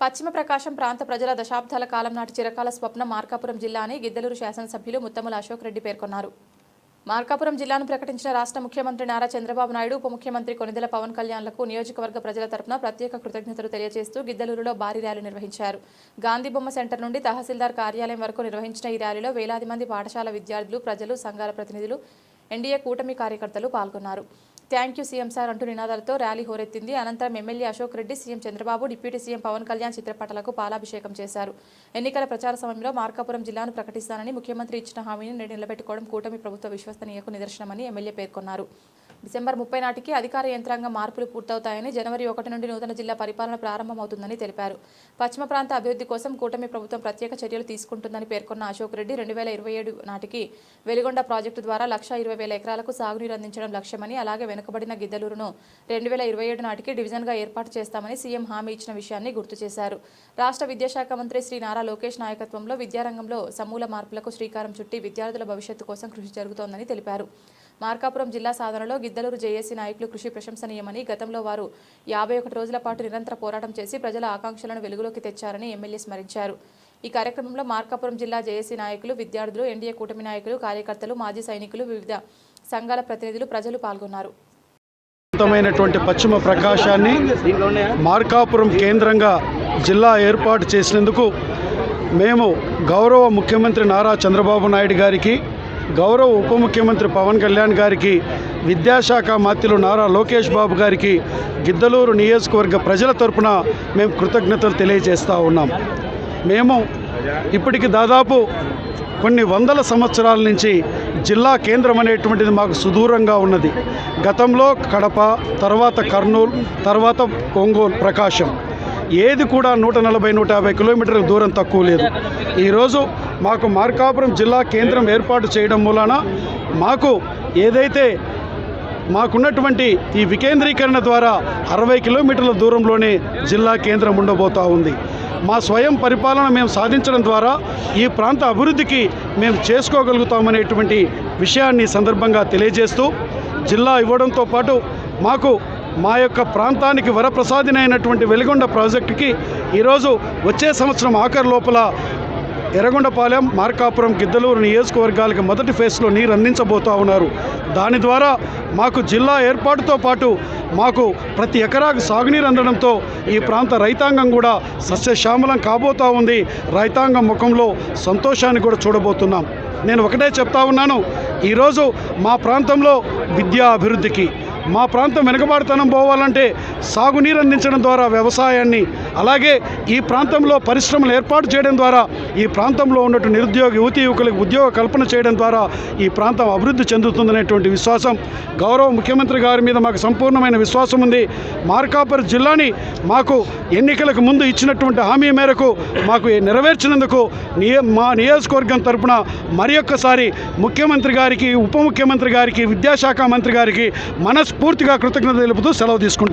పశ్చిమ ప్రకాశం ప్రాంత ప్రజల దశాబ్దాల కాలం నాటి చిరకాల స్వప్న మార్కాపురం జిల్లా అని గిద్దలూరు శాసనసభ్యులు ముత్తముల అశోక్ రెడ్డి పేర్కొన్నారు. మార్కాపురం జిల్లాను ప్రకటించిన రాష్ట్ర ముఖ్యమంత్రి నారా చంద్రబాబు నాయుడు, ఉప ముఖ్యమంత్రి కొనిదెల పవన్ కళ్యాణ్లకు నియోజకవర్గ ప్రజల తరపున ప్రత్యేక కృతజ్ఞతలు తెలియజేస్తూ గిద్దలూరులో భారీ ర్యాలీ నిర్వహించారు. గాంధీ బొమ్మ సెంటర్ నుండి తహసీల్దార్ కార్యాలయం వరకు నిర్వహించిన ఈ ర్యాలీలో వేలాది మంది పాఠశాల విద్యార్థులు, ప్రజలు, సంఘాల ప్రతినిధులు, ఎన్డీఏ కూటమి కార్యకర్తలు పాల్గొన్నారు. థ్యాంక్ యూ సీఎం సార్ అంటూ నినాదాలతో ర్యాలీ హోరెత్తింది. అనంతరం MLA Ashok Reddy, CM Chandrababu, deputy CM Pawan Kalyan చిత్రపటాలకు పాలాభిషేకం చేశారు. ఎన్నికల ప్రచార సమయంలో మార్కాపురం జిల్లాను ప్రకటిస్తానని ముఖ్యమంత్రి ఇచ్చిన హామీని నిలబెట్టుకోవడం కూటమి ప్రభుత్వ విశ్వసనీయతకు నిదర్శనమని ఎమ్మెల్యే పేర్కొన్నారు. డిసెంబర్ 30 నాటికి అధికార యంత్రాంగం మార్పులు పూర్తవుతాయని, జనవరి 1 నుండి నూతన జిల్లా పరిపాలన ప్రారంభమవుతుందని తెలిపారు. పశ్చిమ ప్రాంత అభివృద్ధి కోసం కూటమి ప్రభుత్వం ప్రత్యేక చర్యలు తీసుకుంటుందని పేర్కొన్న అశోక్ రెడ్డి 2027 నాటికి వెలిగొండ ప్రాజెక్టు ద్వారా 1,20,000 ఎకరాలకు సాగునీరు అందించడం లక్ష్యమని, అలాగే వెనుకబడిన గిద్దలూరును 2027 నాటికి డివిజన్గా ఏర్పాటు చేస్తామని సీఎం హామీ ఇచ్చిన విషయాన్ని గుర్తు చేశారు. రాష్ట్ర విద్యాశాఖ మంత్రి శ్రీ నారా లోకేష్ నాయకత్వంలో విద్యారంగంలో సమూల మార్పులకు శ్రీకారం చుట్టి విద్యార్థుల భవిష్యత్తు కోసం కృషి జరుగుతోందని తెలిపారు. మార్కాపురం జిల్లా సాధనలో గిద్దలూరు జేఏసీ నాయకులు కృషి ప్రశంసనీయమని, గతంలో వారు 51 రోజుల పాటు నిరంతర పోరాటం చేసి ప్రజల ఆకాంక్షలను వెలుగులోకి తెచ్చారని ఎమ్మెల్యే స్మరించారు. ఈ కార్యక్రమంలో మార్కాపురం జిల్లా జేఏసీ నాయకులు, విద్యార్థులు, ఎన్డీఏ కూటమి నాయకులు, కార్యకర్తలు, మాజీ సైనికులు, వివిధ సంఘాల ప్రతినిధులు, ప్రజలు పాల్గొన్నారు. పశ్చిమ ప్రకాశాన్ని మార్కాపురం కేంద్రంగా జిల్లా ఏర్పాటు చేసినందుకు మేము గౌరవ ముఖ్యమంత్రి నారా చంద్రబాబు నాయుడు గారికి, గౌరవ ఉప ముఖ్యమంత్రి పవన్ కళ్యాణ్ గారికి, విద్యాశాఖ మంత్రులు నారా లోకేష్ బాబు గారికి గిద్దలూరు నియోజకవర్గ ప్రజల తరపున మేము కృతజ్ఞతలు తెలియజేస్తూ ఉన్నాం. మేము ఇప్పటికి దాదాపు కొన్ని వందల సంవత్సరాల నుంచి జిల్లా కేంద్రం అనేటువంటిది మాకు సుదూరంగా ఉన్నది. గతంలో కడప, తర్వాత కర్నూలు, తర్వాత ఒంగోలు, ప్రకాశం, ఏది కూడా 140-150 కిలోమీటర్ల దూరం తక్కువ లేదు. ఈరోజు మాకు మార్కాపురం జిల్లా కేంద్రం ఏర్పాటు చేయడం మూలాన మాకు ఏదైతే మాకున్నటువంటి ఈ వికేంద్రీకరణ ద్వారా 60 కిలోమీటర్ల దూరంలోనే జిల్లా కేంద్రం ఉండబోతూ ఉంది. మా స్వయం పరిపాలన మేము సాధించడం ద్వారా ఈ ప్రాంత అభివృద్ధికి మేము చేసుకోగలుగుతామనేటువంటి విషయాన్ని సందర్భంగా తెలియజేస్తూ, జిల్లా ఇవ్వడంతో పాటు మాకు మా యొక్క ప్రాంతానికి వరప్రసాదిని అయినటువంటి వెలిగొండ ప్రాజెక్టుకి ఈరోజు వచ్చే సంవత్సరం ఆఖరి లోపల ఎర్రగొండపాలెం, మార్కాపురం, గిద్దలూరు నియోజకవర్గాలకు మొదటి ఫేజ్లో నీరు అందించబోతూ ఉన్నారు. దాని ద్వారా మాకు జిల్లా ఏర్పాటుతో పాటు మాకు ప్రతి ఎకరాకు సాగునీరు అందడంతో ఈ ప్రాంత రైతాంగం కూడా సస్యశ్యామలం కాబోతూ ఉంది. రైతాంగం ముఖంలో సంతోషాన్ని కూడా చూడబోతున్నాం. నేను ఒకటే చెప్తా ఉన్నాను, ఈరోజు మా ప్రాంతంలో విద్యా అభివృద్ధికి, మా ప్రాంతం వెనుకబాటుతనం పోవాలంటే సాగునీరు అందించడం ద్వారా వ్యవసాయాన్ని, అలాగే ఈ ప్రాంతంలో పరిశ్రమలు ఏర్పాటు చేయడం ద్వారా ఈ ప్రాంతంలో ఉన్నటువంటి నిరుద్యోగ యువతీ యువకులకు ఉద్యోగ కల్పన చేయడం ద్వారా ఈ ప్రాంతం అభివృద్ధి చెందుతుందనేటువంటి విశ్వాసం, గౌరవ ముఖ్యమంత్రి గారి మీద మాకు సంపూర్ణమైన విశ్వాసం ఉంది. మార్కాపురం జిల్లాని మాకు ఎన్నికలకు ముందు ఇచ్చినటువంటి హామీ మేరకు మాకు నెరవేర్చినందుకు మా నియోజకవర్గం తరపున మరి ఒక్కసారి ముఖ్యమంత్రి గారికి, ఉప ముఖ్యమంత్రి గారికి, విద్యాశాఖ మంత్రి గారికి మనస్ఫూర్తిగా కృతజ్ఞతలు తెలుపుతూ సెలవు తీసుకుంటాం.